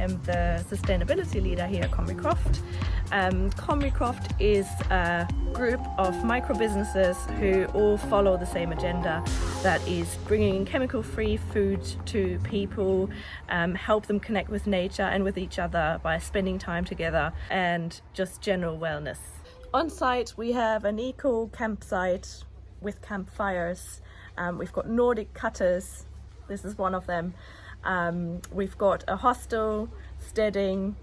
am the sustainability leader here at Comrie Croft. Comrie Croft is a group of micro businesses who all follow the same agenda, that is bringing chemical-free food to people, help them connect with nature and with each other by spending time together, and just general wellness. On site we have an eco campsite with campfires. We've got Nordic cutters, this is one of them. We've got a hostel, steading,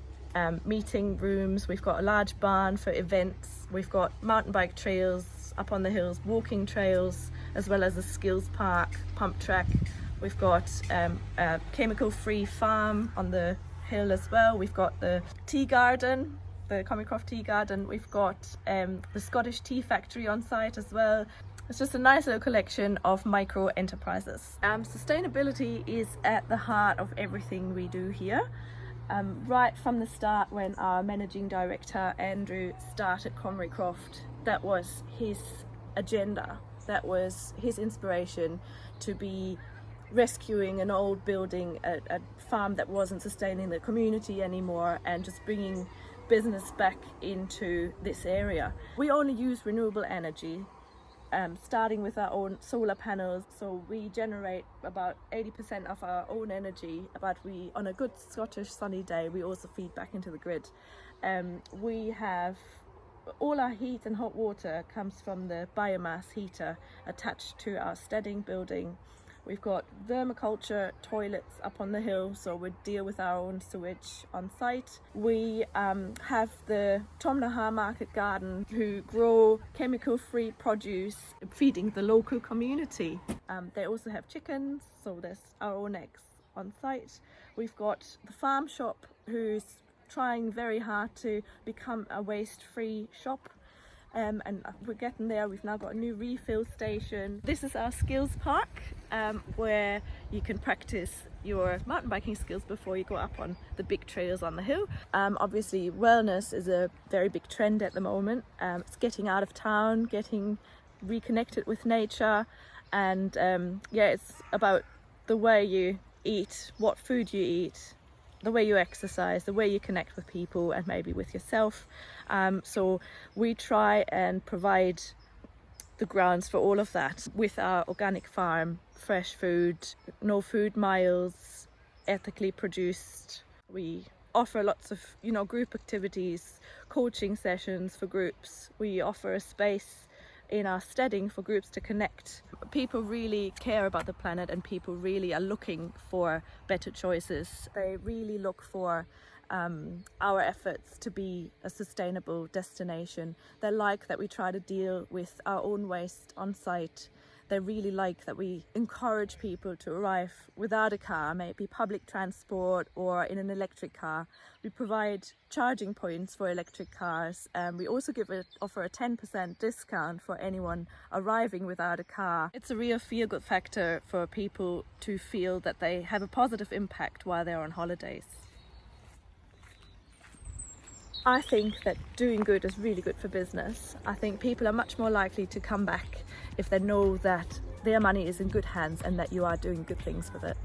meeting rooms, we've got a large barn for events, we've got mountain bike trails up on the hills, walking trails, as well as a skills park, pump track. We've got a chemical-free farm on the hill as well. We've got the tea garden, the Comrie Croft tea garden. We've got the Scottish tea factory on site as well. It's just a nice little collection of micro enterprises. Sustainability is at the heart of everything we do here. Right from the start, when our managing director Andrew started Comrie Croft, that was his agenda, that was his inspiration, to be rescuing an old building, a farm that wasn't sustaining the community anymore, and just bringing business back into this area. We only use renewable energy, starting with our own solar panels, so we generate about 80% of our own energy, but we, on a good Scottish sunny day, we also feed back into the grid. We have all our heat and hot water comes from the biomass heater attached to our steading building. We've got vermiculture toilets up on the hill, so we deal with our own sewage on site. We have the Tomnaha Market Garden, who grow chemical-free produce, feeding the local community. They also have chickens, so there's our own eggs on site. We've got the farm shop, who's trying very hard to become a waste-free shop. And we're getting there. We've now got a new refill station. This is our skills park, where you can practice your mountain biking skills before you go up on the big trails on the hill. Obviously wellness is a very big trend at the moment. It's getting out of town, getting reconnected with nature, and yeah, it's about the way you eat, what food you eat, the way you exercise, the way you connect with people and maybe with yourself. So we try and provide the grounds for all of that with our organic farm, fresh food, no food miles, ethically produced. We offer lots of, group activities, coaching sessions for groups. We offer a space in our steading for groups to connect. People really care about the planet, and people really are looking for better choices. They really look for our efforts to be a sustainable destination. They like that we try to deal with our own waste on site. They really like that we encourage people to arrive without a car, maybe public transport or in an electric car. We provide charging points for electric cars. We also offer a 10% discount for anyone arriving without a car. It's a real feel-good factor for people to feel that they have a positive impact while they're on holidays. I think that doing good is really good for business. I think people are much more likely to come back if they know that their money is in good hands and that you are doing good things with it.